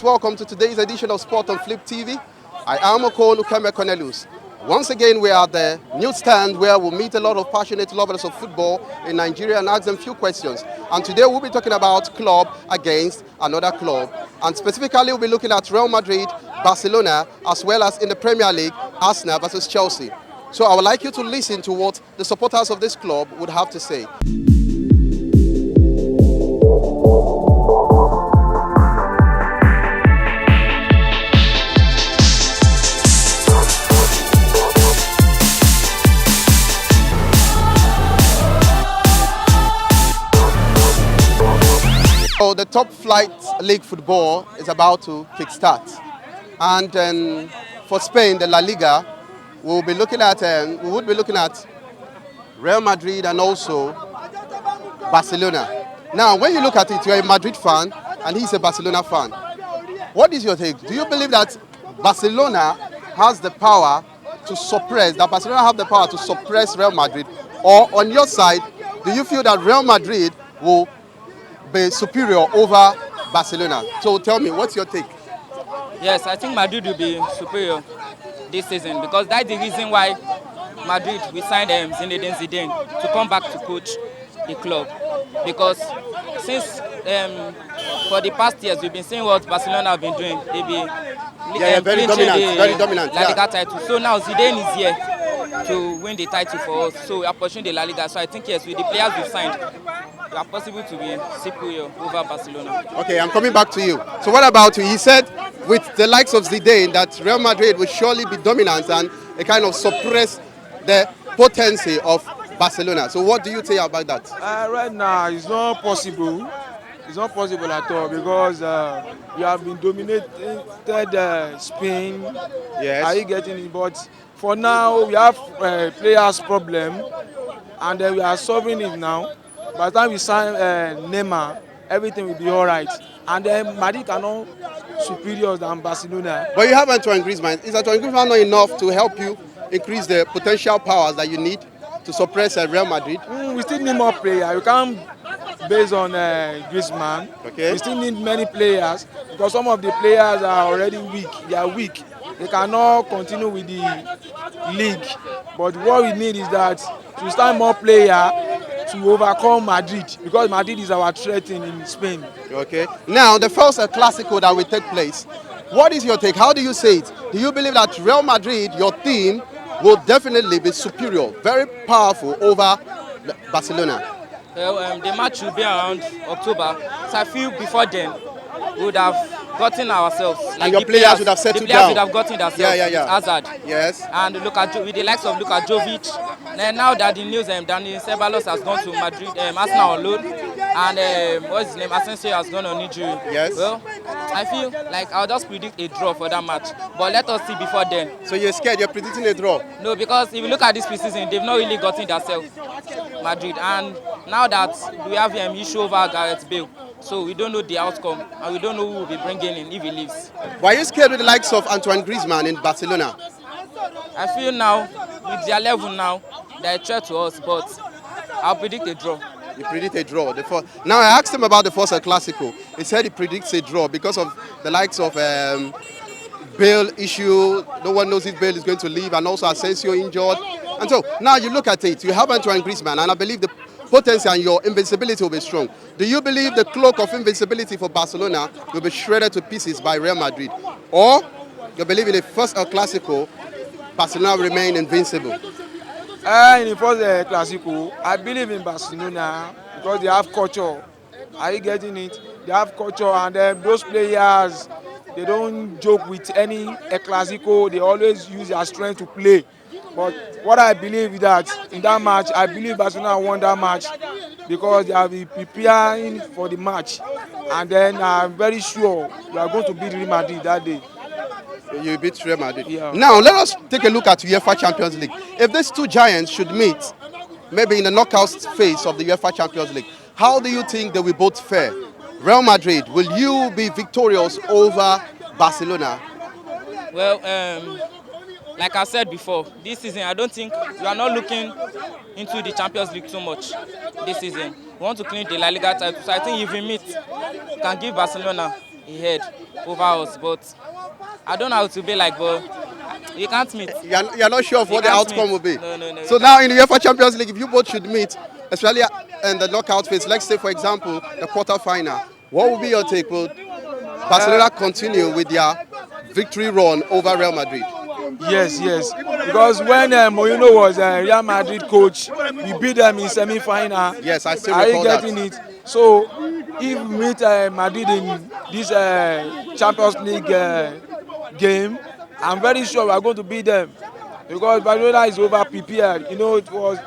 welcome to today's edition of Sport on Flip TV. I am Okon Ukeme Cornelius. Once again, we are at the newsstand where we'll meet a lot of passionate lovers of football in Nigeria and ask them a few questions. And today we'll be talking about club against another club. And specifically, we'll be looking at Real Madrid, Barcelona, as well as in the Premier League, Arsenal versus Chelsea. So I would like you to listen to what the supporters of this club would have to say. So the top flight league football is about to kickstart, and for Spain, the La Liga, we would be looking at Real Madrid and also Barcelona. Now, when you look at it, you're a Madrid fan and he's a Barcelona fan. What is your take? Do you believe that Barcelona has the power to suppress Real Madrid, or on your side, do you feel that Real Madrid will be superior over Barcelona? So tell me, what's your take? Yes, I think Madrid will be superior this season because that's the reason why Madrid we signed Zinedine Zidane to come back to coach the club. Because since for the past years we've been seeing what Barcelona have been doing. They've been very dominant. La Liga title. So now Zidane is here to win the title for us. So we are pushing the La Liga. So I think yes, with the players we've signed, we are possible to be superior over Barcelona. Okay, I'm coming back to you. So what about you? He said with the likes of Zidane that Real Madrid will surely be dominant and a kind of suppress the potency of Barcelona. So what do you say about that? Right now, it's not possible. It's not possible at all because we have been dominated Spain. Yes. Are you getting it? But for now, we have players problem, and we are solving it now. By the time we sign Neymar, everything will be all right. And then Madrid are not superior than Barcelona. But you have Antoine Griezmann. Is Antoine Griezmann not enough to help you increase the potential powers that you need to suppress Real Madrid? We still need more players. You can't base on Griezmann. Okay. We still need many players because some of the players are already weak. They are weak. They cannot continue with the league. But what we need is that to start more players to overcome Madrid because Madrid is our threat in Spain. Okay. Now, the first Clásico that will take place, what is your take? How do you say it? Do you believe that Real Madrid, your team, will definitely be superior, very powerful over Barcelona? Well, the match will be around October, so I feel before then we would have gotten ourselves. Like and your players would have settled down. Would have gotten themselves. Yeah. Hazard. Yes. And with the likes of Luka Jovic. And now that the news, Dani Ceballos has gone to Madrid, Arsenal on loan, and what's his name, Asensio has gone on injury. Yes. Well, I feel like I'll just predict a draw for that match. But let us see before then. So you're scared? You're predicting a draw? No, because if you look at this preseason, they've not really gotten themselves, Madrid. And now that we have issue over Gareth Bale, so we don't know the outcome, and we don't know who will be bringing in if he leaves. Why are you scared with the likes of Antoine Griezmann in Barcelona? I feel now, with their level now, they're a threat to us, but I'll predict a draw. You predict a draw. Now, I asked him about the first Clásico. He said he predicts a draw because of the likes of Bale issue. No one knows if Bale is going to leave, and also Asensio injured. And so, now you look at it. You have Antoine Griezmann, and I believe the potency and your invincibility will be strong. Do you believe the cloak of invincibility for Barcelona will be shredded to pieces by Real Madrid? Or you believe in the first Clásico, Barcelona will remain invincible? In the first Clásico, I believe in Barcelona because they have culture. Are you getting it? They have culture, and those players, they don't joke with any Clásico. They always use their strength to play. But what I believe is that in that match, I believe Barcelona won that match because they have been preparing for the match. And then I'm very sure we are going to beat Real Madrid that day. You beat Real Madrid. Yeah. Now, let us take a look at UEFA Champions League. If these two giants should meet, maybe in the knockout phase of the UEFA Champions League, how do you think they will both fare? Real Madrid, will you be victorious over Barcelona? Well, like I said before, this season I don't think we are not looking into the Champions League too much this season. We want to clean the La Liga title, so I think if we meet, we can give Barcelona ahead over us, but I don't know how to be like, but we can't meet. You're not sure of We what the can't outcome meet. will be. No. So now in the UEFA Champions League, if you both should meet, especially in the knockout phase, let's say for example the quarter-final, what will be your take? Will Barcelona continue with their victory run over Real Madrid? Yes. Because when Mourinho was Real Madrid coach, we beat them in semi-final. Yes, I still Are you recall that. getting it? So if we meet Madrid in this Champions League game, I'm very sure we are going to beat them because Barcelona is over prepared. You know, it was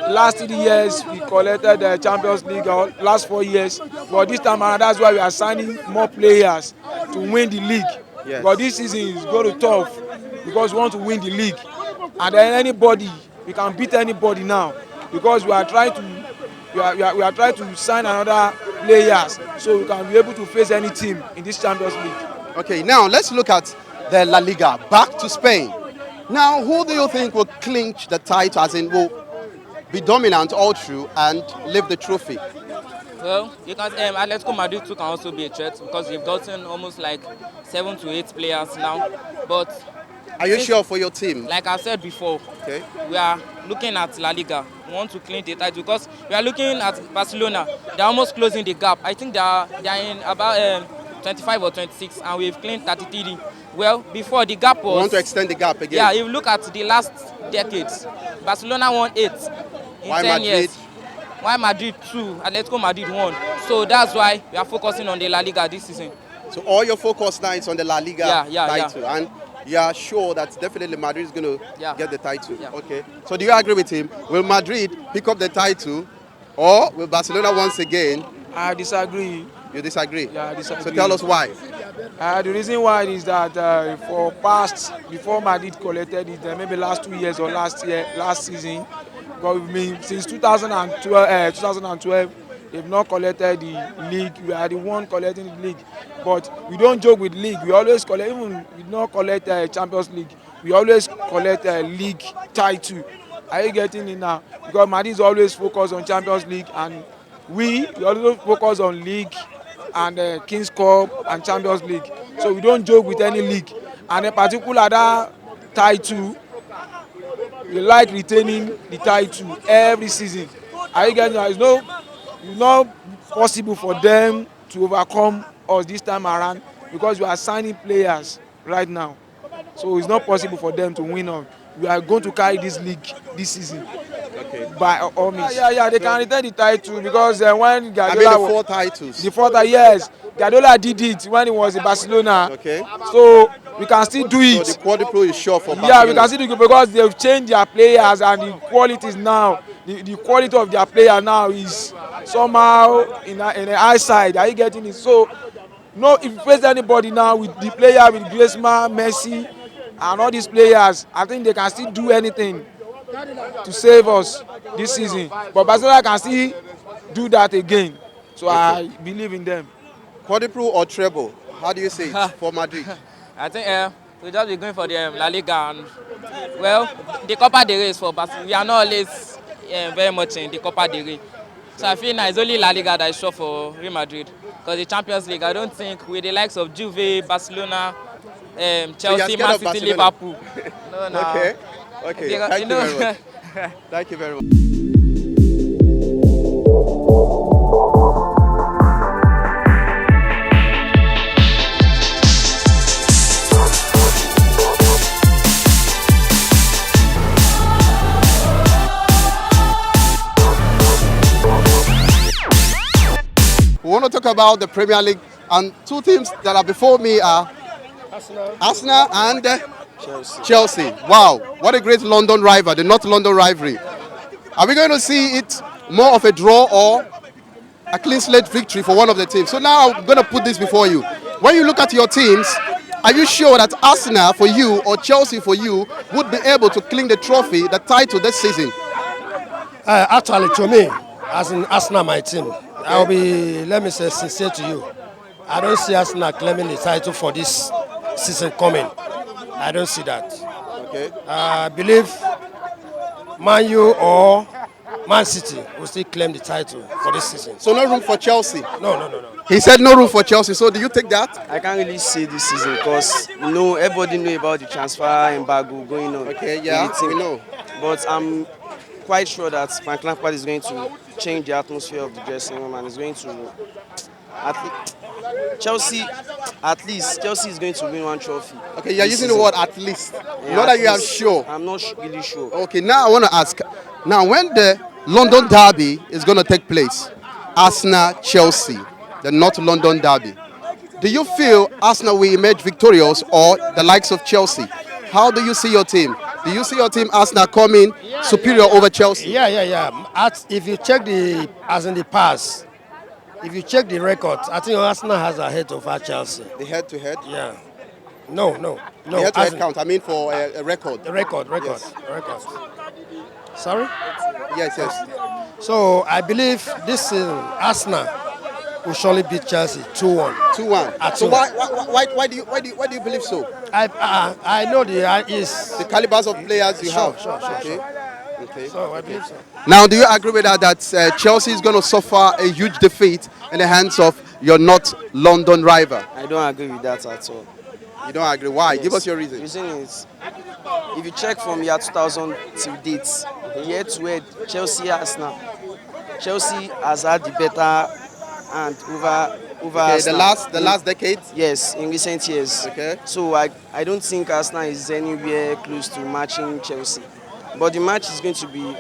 last 3 years we collected the Champions League, or last 4 years, but this time around that's why we are signing more players to win the league. Yes. But this season is going to be tough because we want to win the league, and then anybody, we can beat anybody now because we are trying to sign another players so we can be able to face any team in this Champions League. Okay, now let's look at the La Liga. Back to Spain. Now, who do you think will clinch the title, as in will be dominant all through and lift the trophy? Well, because Atletico Madrid too can also be a threat because they've gotten almost like 7 to 8 players now. But Are you sure for your team? like I said before, Okay. we are looking at La Liga. We want to clean the title because we are looking at Barcelona. They're almost closing the gap. I think they are in about 25 or 26, and we've cleaned 33. Well, before the gap We was. want to extend the gap again. Yeah, if you look at the last decades, Barcelona won 8 in Why 10 Madrid? years. Why Madrid 2? Atletico Madrid 1. So that's why we are focusing on the La Liga this season. So all your focus now is on the La Liga Yeah. title, and you are sure that definitely Madrid is going to Yeah. get the title. Yeah. Okay. So do you agree with him? Will Madrid pick up the title, or will Barcelona once again? I disagree. You disagree? Yeah, I disagree. So tell us why. The reason why is that before Madrid collected it, maybe last 2 years or last season, but we've been since 2012, they've not collected the league. We are the one collecting the league, but we don't joke with league. We always collect, even we don't collect Champions League. We always collect league title. Are you getting it now? Because Madrid is always focused on Champions League, and we also focus on league and Kings Cup and Champions League. So we don't joke with any league. And in particular that title, we like retaining the title every season. Are you getting it? It's not possible for them to overcome us this time around because we are signing players right now. So it's not possible for them to win on. We are going to carry this league this season. Okay. By all means. Yeah, they can retain the title because when Guardiola I mean the 4 titles. the fourth years, Guardiola did it when he was in Barcelona. Okay. So we can still do it. So the quadruple is sure for Yeah, we Barcelona. can still do it because they've changed their players, and the qualities now, the quality of their player now is somehow in the high side. Are you getting it? So no, if you face anybody now with the player with Griezmann, Messi, and all these players, I think they can still do anything to save us this season. But Barcelona can still do that again. So I believe in them. Quadruple or treble? How do you say it for Madrid? I think we'll just be going for the La Liga. And, well, the Copa del Rey is for Barcelona. We are not always very much in the Copa del Rey. So I feel now it's only La Liga that is sure for Real Madrid. Because the Champions League, I don't think with the likes of Juve, Barcelona, Chelsea, Man City, Liverpool. No. Okay. Because, Thank you very much. Thank you very much. We want to talk about the Premier League, and 2 teams that are before me are Arsenal and Chelsea. Wow, what a great London rival, the North London rivalry. Are we going to see it more of a draw or a clean slate victory for one of the teams? So now I'm going to put this before you. When you look at your teams, are you sure that Arsenal for you or Chelsea for you would be able to clean the trophy, the title this season? Actually, to me, as in Arsenal, my team, I'll be, let me say, sincere to you. I don't see Arsenal claiming the title for this season coming. I don't see that. Okay. I believe Man U or Man City will still claim the title for this season. So no room for Chelsea. No. He said no room for Chelsea. So do you take that? I can't really say this season because everybody know about the transfer embargo going on. Okay, in yeah, the team. we know. But I'm quite sure that Frank Lampard is going to change the atmosphere of the dressing room and is going to Chelsea is going to win one trophy. Okay, you're this using the season. word at least. Yeah, Not at that you are least. sure. I'm not really sure. Okay, now I want to ask. Now, when the London Derby is going to take place, Arsenal, Chelsea, the North London Derby, do you feel Arsenal will emerge victorious or the likes of Chelsea? How do you see your team? Do you see your team Arsenal coming superior over Chelsea? Yeah. If you check as in the past, if you check the records, I think Arsenal has a head over Chelsea. The head-to-head? Yeah. No. The head-to-head as in- count, I mean for a record. The record. Yes. Sorry? Yes. So I believe this season, Arsenal will surely beat Chelsea 2-1. 2-1. At So 2-1. why do you believe so? I know The calibers of players you have. Sure. Okay. So I believe so. Now, do you agree with that Chelsea is going to suffer a huge defeat in the hands of your North London rival? I don't agree with that at all. You don't agree? Why? Yes. Give us your The reason. reason is, if you check from year 2000 till date, year to year, Chelsea has had the better hand over Okay, Arsenal. the last decade. Yes, in recent years. Okay. So I don't think Arsenal is anywhere close to matching Chelsea. But the match is going to be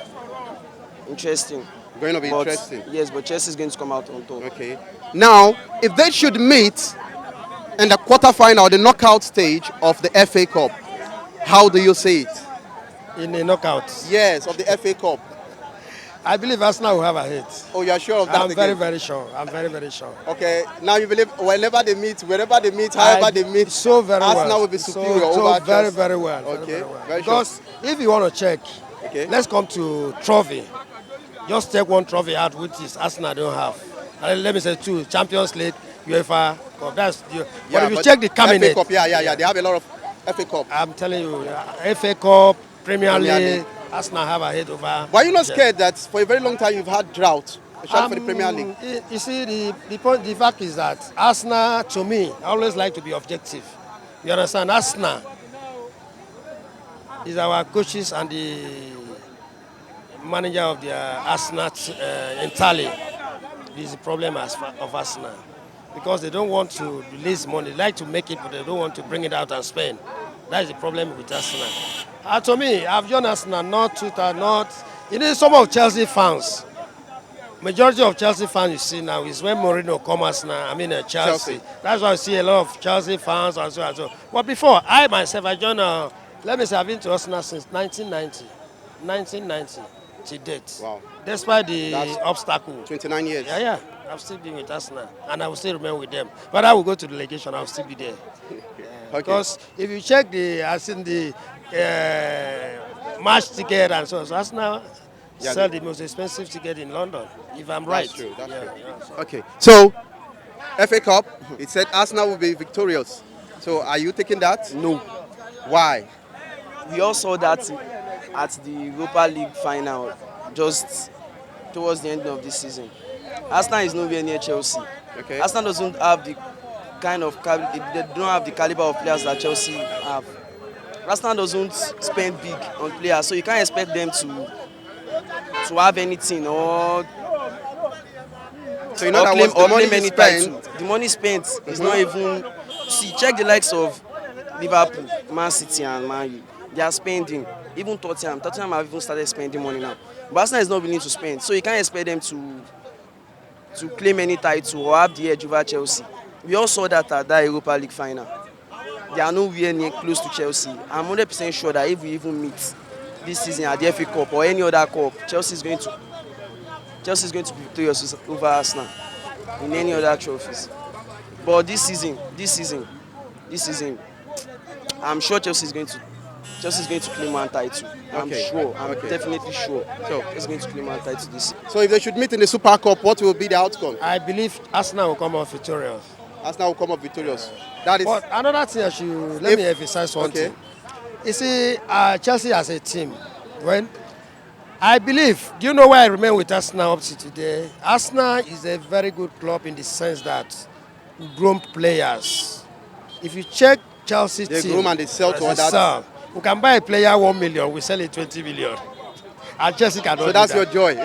interesting. Going to be But- interesting. Yes, but Chelsea is going to come out on top. Okay. Now, if they should meet in the quarterfinal, the knockout stage of the FA Cup, how do you see it? In the knockout, Yes, of the FA Cup. I believe Arsenal will have a hit. Oh, you are sure of that? I'm very, again? very sure. Okay. Now you believe wherever they meet, however they meet, so very Arsenal well. will be superior so over very, Chelsea. very well. Okay, very Because if you want to check, Okay. let's come to trophy. Just take one trophy out, which is Arsenal don't have. And let me say two: Champions League, UEFA Cup. But if you check the cabinet, FA Cup, yeah. They have a lot of FA Cup. I'm telling you, FA Cup, Premier Premier League, League. Arsenal have a hit over. But are you not scared that for a very long time you've had drought, especially for the Premier League? You see, the fact is that Arsenal, to me, I always like to be objective. You understand? Arsenal is our coaches and the manager of the Arsenal entirely. This is the problem of Arsenal. Because they don't want to release money. They like to make it, but they don't want to bring it out and spend. That is the problem with Arsenal. To me, I've joined Arsenal, some of Chelsea fans. Majority of Chelsea fans you see now is when Mourinho come Arsenal, Chelsea. That's why I see a lot of Chelsea fans and so and so. But before, I myself, I joined, I've been to Arsenal since 1990 to date. Wow. Despite the That's obstacle. 29 years. Yeah. I've still been with Arsenal, and I will still remain with them. But I will go to the relegation, I will still be there. Okay. Because if you check the match ticket and so Arsenal sell the most expensive ticket in London, if I'm right. That's true. So- Okay. So, FA Cup, it said Arsenal will be victorious. So, are you taking that? No. Why? We all saw that at the Europa League final just towards the end of this season. Arsenal is nowhere near Chelsea. Okay. Arsenal doesn't have the they don't have the caliber of players that Chelsea have. Arsenal doesn't spend big on players, so you can't expect them to have anything or So, you know that claim was the money claim you any spent. title. The money spent is not even. See, check the likes of Liverpool, Man City, and Man U. They are spending. Even Tottenham have even started spending money now. But Arsenal is not willing to spend, so you can't expect them to claim any title or have the edge over Chelsea. We all saw that at that Europa League final. They are nowhere near close to Chelsea. I'm 100% sure that if we even meet this season at the FA Cup or any other cup, Chelsea is going to be victorious over Arsenal in any other trophies. But this season, I'm sure Chelsea is going to claim one title. I'm Okay. sure. I'm Okay. definitely sure. So- Chelsea is going to claim one title this season. So, if they should meet in the Super Cup, what will be the outcome? I believe Arsenal will come out victorious. Arsenal will come up victorious. That is. But another thing let me emphasize one Okay. thing. You see, Chelsea as a team, when I believe, do you know why I remain with Arsenal up to today? Arsenal is a very good club in the sense that grown players. If you check Chelsea They team, groom and they sell to others. we can buy a player 1 million, we sell it 20 million. And Chelsea cannot do that. So that's your joy.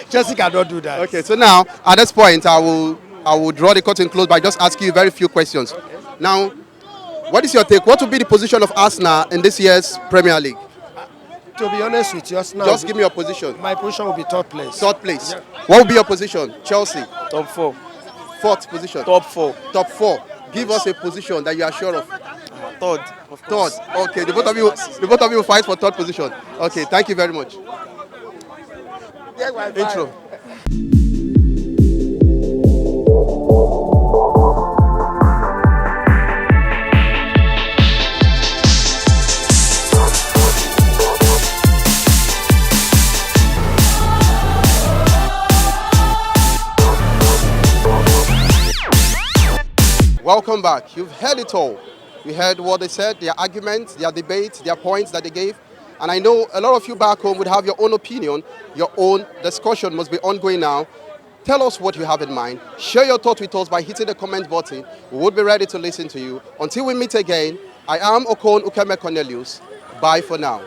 Chelsea cannot do that. Okay, so now at this point, I will draw the curtain close by just asking you very few questions. Okay. Now, what is your take? What will be the position of Arsenal in this year's Premier League? To be honest with you, Arsenal, just give me your position. My position will be third place. Third place. Yeah. What will be your position? Chelsea. Top 4. Fourth position. Top 4. Top 4. Give us a position that you are sure of. Third. Of course. Third. Okay. The both of you fight for third position. Okay. Thank you very much. Intro. Welcome back. You've heard it all. You heard what they said, their arguments, their debates, their points that they gave. And I know a lot of you back home would have your own opinion, your own discussion must be ongoing now. Tell us what you have in mind. Share your thoughts with us by hitting the comment button. We would be ready to listen to you. Until we meet again, I am Okon Ukeme Cornelius. Bye for now.